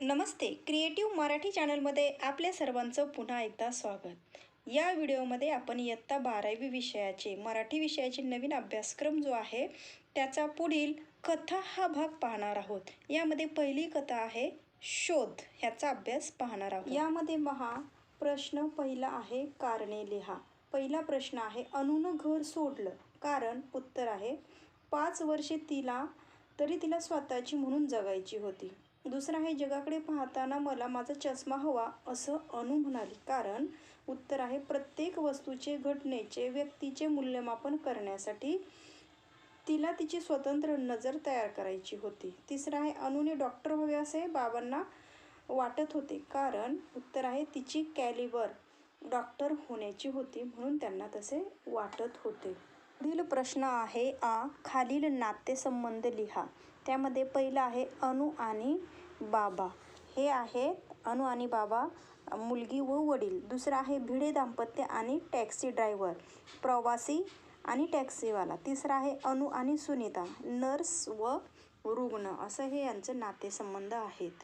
नमस्ते. Creative Marathi चॅनलमध्ये आपल्या सर्वांचं पुन्हा एकदा स्वागत. या व्हिडिओमध्ये आपण इयत्ता 12वी विषयाचे मराठी विषयाचे नवीन अभ्यासक्रम जो आहे त्याचा पुढील कथा हा भाग पाहणार आहोत. यामध्ये पहिली कथा आहे शोध, ह्याचा अभ्यास पाहणार आहोत. यामध्ये प्रश्न पहिला आहे कारणे लिहा. पहिला प्रश्न आहे अनुनं घर सोडलं कारण. उत्तर आहे 5 वर्षे तिला स्वतःची म्हणून जगायची होती. दुसरं आहे जगाकडे पाहताना मला माझा चष्मा हवा असं अनु म्हणाली कारण. उत्तर आहे प्रत्येक वस्तूचे, घटनेचे, व्यक्तीचे मूल्यमापन करण्यासाठी तिला तिची स्वतंत्र नजर तयार करायची होती. तिसरं आहे अनुने डॉक्टर व्हावे असे बाबांना वाटत होते कारण. उत्तर आहे तिची कॅलिबर डॉक्टर होण्याची होती म्हणून त्यांना तसे वाटत होते. पुढील प्रश्न आहे खालील नातेसंबंध लिहा. त्यामध्ये पहिला आहे अनु आणि बाबा. हे आहेत अनु आणि बाबा, मुलगी व वडील. दुसरं आहे भिडे दाम्पत्य आणि टॅक्सी ड्रायव्हर, प्रवासी आणि टॅक्सीवाला. तिसरं आहे अनु आणि सुनीता, नर्स व रुग्ण. असं हे यांचं नातेसंबंध आहेत.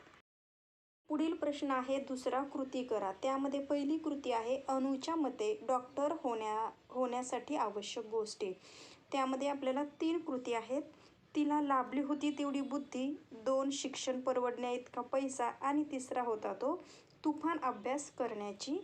पुढील प्रश्न आहे दुसरा कृती करा. त्यामध्ये पहिली कृती आहे अनुच्या मते डॉक्टर होण्यासाठी आवश्यक गोष्टी. त्यामध्ये आपल्याला 3 कृती आहेत. तिला लाभली होती तेवढी बुद्धी, 2 शिक्षण परवडण्या इतका पैसा आणि तिसरा होता तो तुफान अभ्यास करण्याची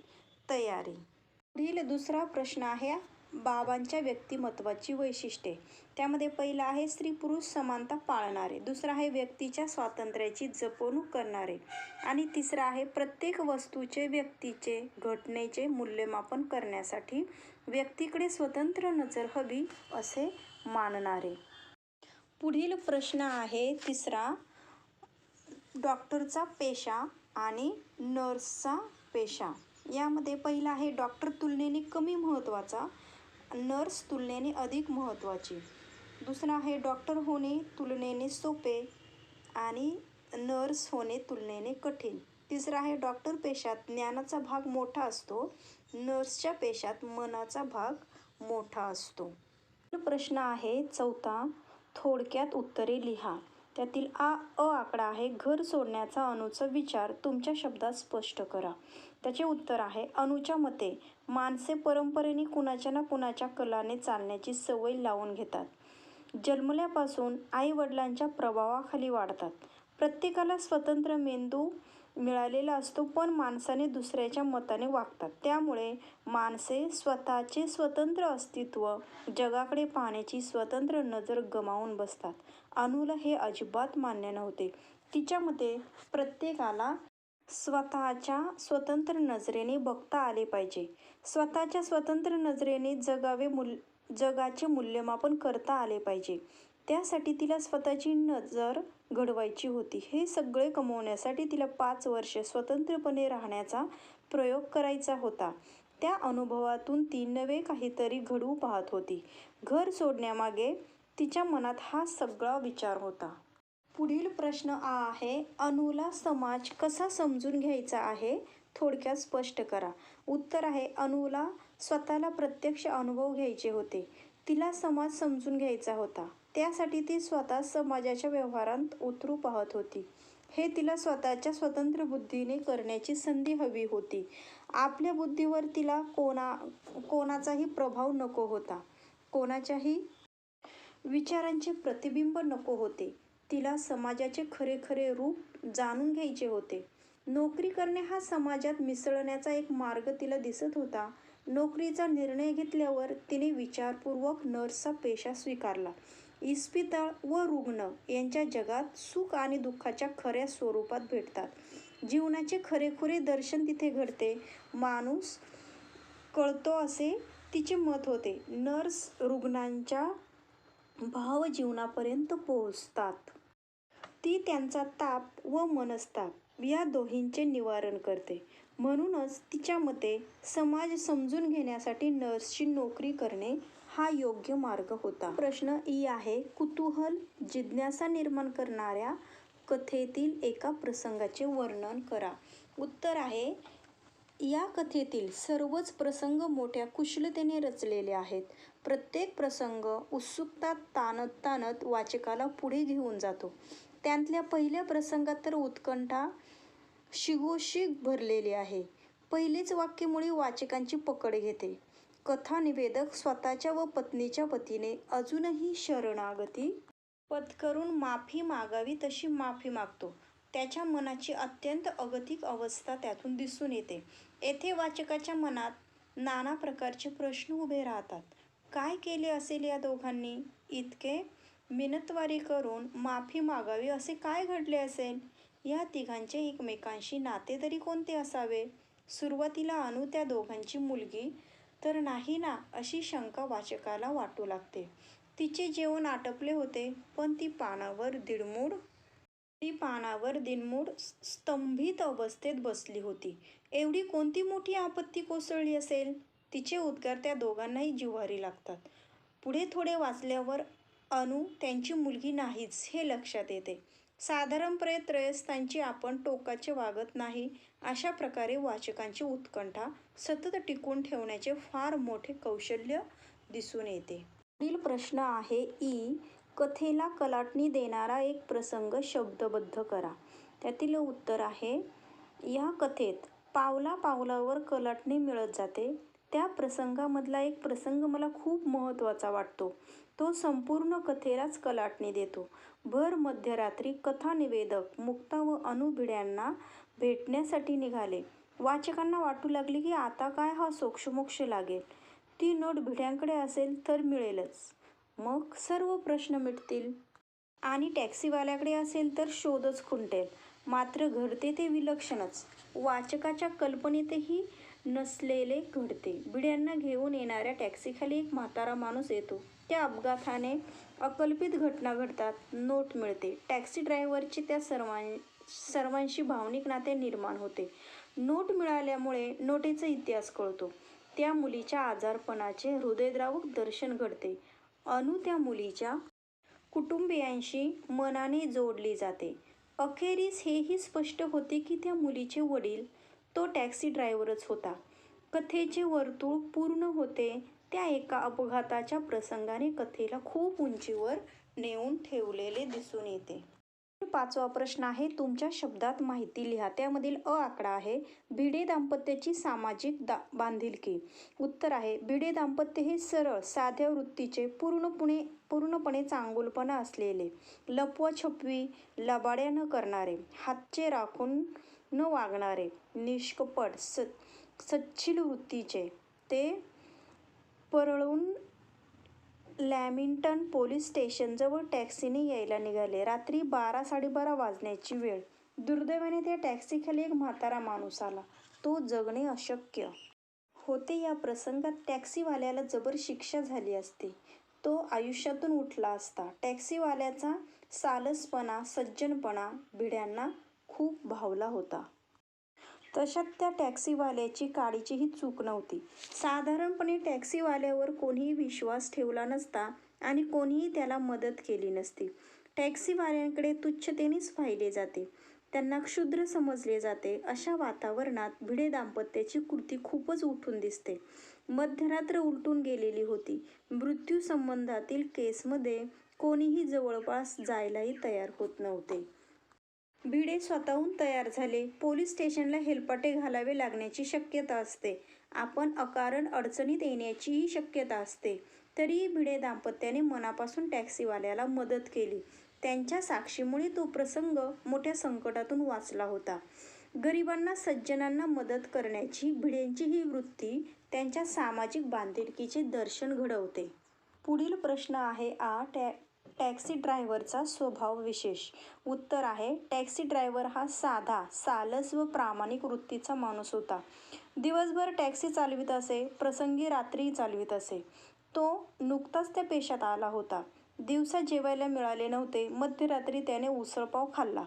तयारी. पुढील दुसरा प्रश्न आहे बाबांच्या व्यक्तिमत्वाची वैशिष्ट्ये. त्यामध्ये पहिला आहे स्त्री पुरुष समानता पाळणारे. दुसरा आहे व्यक्तीच्या स्वातंत्र्याची जपणूक करणारे आणि तिसरा आहे प्रत्येक वस्तूचे, व्यक्तीचे, घटनेचे मूल्यमापन करण्यासाठी व्यक्तीकडे स्वतंत्र नजर हवी असे मानणारे. पुढील प्रश्न आहे तिसरा डॉक्टरचा पेशा आणि नर्सचा पेशा. यामध्ये पहिला आहे डॉक्टर तुलनेने कमी महत्त्वाचा, नर्स तुलनेने अधिक महत्त्वाची. दुसरा आहे डॉक्टर होणे तुलनेने सोपे आणि नर्स होणे तुलनेने कठीण. तिसरा आहे डॉक्टर पेशात ज्ञानाचा भाग मोठा असतो, नर्सच्या पेशात मनाचा भाग मोठा असतो. प्रश्न आहे चौथा थोडक्यात उत्तरे लिहा. त्यातील अ आकडा आहे घर सोडण्याचा अनुचा विचार तुमच्या शब्दात स्पष्ट करा. त्याचे उत्तर आहे अनुच्या मते माणसे परंपरेने कुणाच्या ना कुणाच्या कलाने चालण्याची सवय लावून घेतात. जन्मल्यापासून आई वडिलांच्या प्रभावाखाली वाढतात. प्रत्येकाला स्वतंत्र मेंदू मिळालेला असतो पण माणसाने दुसऱ्याच्या मताने वागतात. त्यामुळे माणसे स्वतःचे स्वतंत्र अस्तित्व, जगाकडे पाहण्याची स्वतंत्र नजर गमावून बसतात. अनुला हे अजिबात मान्य नव्हते. तिच्या मते प्रत्येकाला स्वतःच्या स्वतंत्र नजरेने बघता आले पाहिजे. स्वतःच्या स्वतंत्र नजरेने जगाचे मूल्यमापन करता आले पाहिजे. त्यासाठी तिला स्वतःची नजर घडवायची होती. हे सगळे कमवण्यासाठी तिला 5 वर्षे स्वतंत्रपणे राहण्याचा प्रयोग करायचा होता. त्या अनुभवातून ती नवे काहीतरी घडवू पाहत होती. घर सोडण्यामागे तिच्या मनात हा सगळा विचार होता. पुढील प्रश्न आहे अनुला समाज कसा समजून घ्यायचा आहे थोडक्यात स्पष्ट करा. उत्तर आहे अनुला स्वतःला प्रत्यक्ष अनुभव घ्यायचे होते. तिला समाज समजून घ्यायचा होता. त्यासाठी ती स्वतः समाजाच्या व्यवहारात उतरू पाहत होती. हे तिला स्वतःच्या स्वतंत्र बुद्धीने करण्याची संधी हवी होती. आपल्या बुद्धीवर तिला कोणाचाही प्रभाव नको होता, कोणाच्याही विचारांचे प्रतिबिंब नको होते. तिला समाजाचे खरे खरे रूप जाणून घ्यायचे होते. नोकरी करणे हा समाजात मिसळण्याचा एक मार्ग तिला दिसत होता. नोकरीचा निर्णय घेतल्यावर तिने विचारपूर्वक नर्सचा पेशा स्वीकारला. इस्पितळ व रुग्ण यांच्या जगात सुख आणि दुःखाच्या खऱ्या स्वरूपात भेटतात. जीवनाचे खरेखुरे दर्शन तिथे घडते. माणूस कळतो असे तिचे मत होते. नर्स रुग्णांच्या भावजीवनापर्यंत पोहोचतात. ती त्यांचा ताप व मनस्ताप या दोहींचे निवारण करते. म्हणूनच तिच्या मते समाज समजून घेण्यासाठी नर्सची नोकरी करणे हा योग्य मार्ग होता. प्रश्न ई आहे कुतूहल, जिज्ञासा निर्माण करणाऱ्या कथेतील एका प्रसंगाचे वर्णन करा. उत्तर आहे या कथेतील सर्वच प्रसंग मोठ्या कुशलतेने रचलेले आहेत. प्रत्येक प्रसंग उत्सुकता ताणत वाचकाला पुढे घेऊन जातो. त्यातल्या पहिल्या प्रसंगात तर उत्कंठा शिगोशिग भरलेली आहे. पहिलेच वाक्य मुळी वाचकांची पकड घेते. कथानिवेदक स्वतःच्या व पत्नीच्या वतीने अजूनही शरणागती पत्करून माफी मागावी तशी माफी मागतो. त्याच्या मनाची अत्यंत अगतिक अवस्था त्यातून दिसून येते. येथे वाचकाच्या मनात नाना प्रकारचे प्रश्न उभे राहतात. काय केले असेल या दोघांनी? इतके मिन्नतवारी करून माफी मागावी असे काय घडले असेल? या तिघांचे एकमेकांशी नाते तरी कोणते असावे? सुरुवातीला अनु त्या दोघांची मुलगी तर नाही ना अशी शंका वाचकाला वाटू लागते. तिचे जेवण आटपले होते, पण ती पानावर दिनमूड स्तंभित अवस्थेत बसली होती. एवढी कोणती मोठी आपत्ती कोसळली असेल? तिचे उद्गार त्या दोघांनाही जिव्हारी लागतात. पुढे थोडे वाचल्यावर अनु त्यांची मुलगी नाहीच हे लक्षात येते. साधारणपणे त्रयस्थांची आपण टोकाचे वागत नाही अशा प्रकारे वाचकांची उत्कंठा सतत टिकवून ठेवण्याचे फार मोठे कौशल्य दिसून येते. पुढील प्रश्न आहे ई. कथेला कलाटणी देणारा एक प्रसंग शब्दबद्ध करा. त्यातील उत्तर आहे, या कथेत पावला पावलावर कलाटणी मिळत जाते. त्या प्रसंगामधला एक प्रसंग मला खूप महत्त्वाचा वाटतो. तो संपूर्ण कथेलाच कलाटणी देतो. भर मध्यरात्री कथानिवेदक मुक्ता व अनु भिड्यांना भेटण्यासाठी निघाले. वाचकांना वाटू लागले की आता काय हा सोक्षमोक्ष लागेल. ती नोट भिड्यांकडे असेल तर मिळेलच, मग सर्व प्रश्न मिटतील. आणि टॅक्सीवाल्याकडे असेल तर शोधच खुंटेल. मात्र घडते ते विलक्षणच. वाचकाच्या कल्पनेतही नसलेले घडते. भिड्यांना घेऊन येणाऱ्या टॅक्सीखाली एक म्हातारा माणूस येतो. त्या अपघाताने अकल्पित घटना घडतात. नोट मिळते. टॅक्सी ड्रायव्हरचे त्या सर्वांशी भावनिक नाते निर्माण होते. नोट मिळाल्यामुळे नोटेचा इतिहास कळतो. त्या मुलीच्या आजारपणाचे हृदयद्रावक दर्शन घडते. अनु त्या मुलीच्या कुटुंबियांशी मनाने जोडली जाते. अखेरीस हेही स्पष्ट होते की त्या मुलीचे वडील तो टॅक्सी ड्रायव्हरच होता. कथेचे वर्तुळ पूर्ण होते त्या एका अपघाताच्या प्रसंगाने कथेला खूप उंचीवर नेऊन ठेवलेले दिसून येते. पाचवा प्रश्न आहे, तुमच्या शब्दात माहिती लिहा. त्यामधील अ आकडा आहे, भिडे दाम्पत्याची सामाजिक बांधिलकी. उत्तर आहे, भिडे दाम्पत्य हे सरळ साध्या वृत्तीचे, पूर्णपणे चांगुलपणा असलेले, लपवाछपवी, लबाड्या न करणारे, हातचे राखून न वागणारे, निष्कपट सच्छील वृत्तीचे. ते परळून लॅमिंग्टन पोलीस स्टेशनजवळ टॅक्सीने यायला निघाले. रात्री 12-12:30 वाजण्याची वेळ. दुर्दैवाने त्या टॅक्सीखाली एक म्हातारा माणूस आला. तो जगणे अशक्य होते. या प्रसंगात टॅक्सीवाल्याला जबर शिक्षा झाली असती. तो आयुष्यातून उठला असता. टॅक्सीवाल्याचा सालसपणा, सज्जनपणा भिड्यांना खूप भावला होता. तशात त्या टॅक्सीवाल्याची काडीचीही चूक नव्हती. साधारणपणे टॅक्सीवाल्यावर कोणीही विश्वास ठेवला नसता आणि कोणीही त्याला मदत केली नसती. टॅक्सीवाल्यांकडे तुच्छतेनेच पाहिले जाते. त्यांना क्षुद्र समजले जाते. अशा वातावरणात भिडे दाम्पत्याची कृती खूपच उठून दिसते. मध्यरात्र उलटून गेलेली होती. मृत्यू संबंधातील केसमध्ये कोणीही जवळपास जायलाही तयार होत नव्हते. भिडे स्वतःहून तयार झाले. पोलीस स्टेशनला हेलपाटे घालावे लागण्याची शक्यता असते. आपण अकारण अडचणीत येण्याचीही शक्यता असते. तरीही भिडे दाम्पत्याने मनापासून टॅक्सीवाल्याला मदत केली. त्यांच्या साक्षीमुळे तो प्रसंग मोठ्या संकटातून वाचला होता. गरिबांना, सज्जनांना मदत करण्याची भिड्यांची ही वृत्ती त्यांच्या सामाजिक बांधिलकीचे दर्शन घडवते. पुढील प्रश्न आहे आ. टॅक्सी ड्रायव्हरचा स्वभाव विशेष. उत्तर आहे, टॅक्सी ड्रायव्हर हा साधा, सालस व प्रामाणिक वृत्तीचा माणूस होता. दिवसभर टॅक्सी चालवित असे, प्रसंगी रात्रीही चालवित असे. तो नुकताच त्या पेशात आला होता. दिवसा जेवायला मिळाले नव्हते. मध्यरात्री त्याने उसळपाव खाल्ला.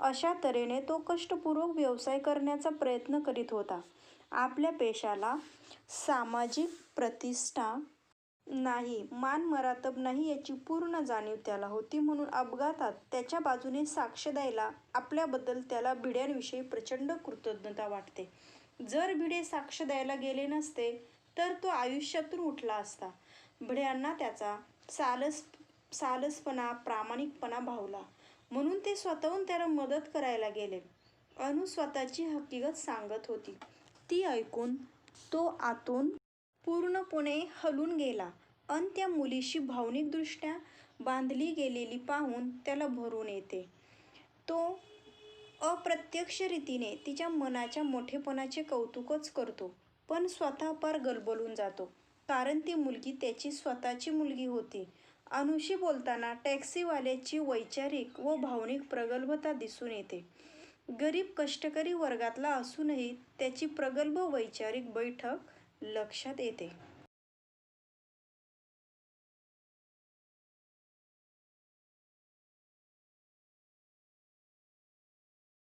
अशा तऱ्हेने तो कष्टपूर्वक व्यवसाय करण्याचा प्रयत्न करीत होता. आपल्या पेशाला सामाजिक प्रतिष्ठा नाही, मान-मरातब नाही याची पूर्ण जाणीव त्याला होती. म्हणून अपघातात त्याच्या बाजूने साक्ष द्यायला आपल्याबद्दल त्याला भिड्यांविषयी प्रचंड कृतज्ञता वाटते. जर भिडे साक्ष द्यायला गेले नसते तर तो आयुष्यातून उठला असता. भिड्यांना त्याचा सालसपणा, प्रामाणिकपणा भावला. म्हणून ते स्वतःहून त्याला मदत करायला गेले. अनु स्वतःची हकीकत सांगत होती. ती ऐकून तो आतून पूर्णपणे हलून गेला अन त्या मुलीशी भावनिकदृष्ट्या बांधली गेलेली पाहून त्याला भरून येते. तो अप्रत्यक्ष रीतीने तिच्या मनाच्या मोठेपणाचे कौतुकच करतो, पण स्वतः पार गलबलून जातो, कारण ती मुलगी त्याची स्वतःची मुलगी होती. अनुशी बोलताना टॅक्सीवाल्याची वैचारिक व भावनिक प्रगल्भता दिसून येते. गरीब कष्टकरी वर्गातला असूनही त्याची प्रगल्भ वैचारिक बैठक लक्षात येते.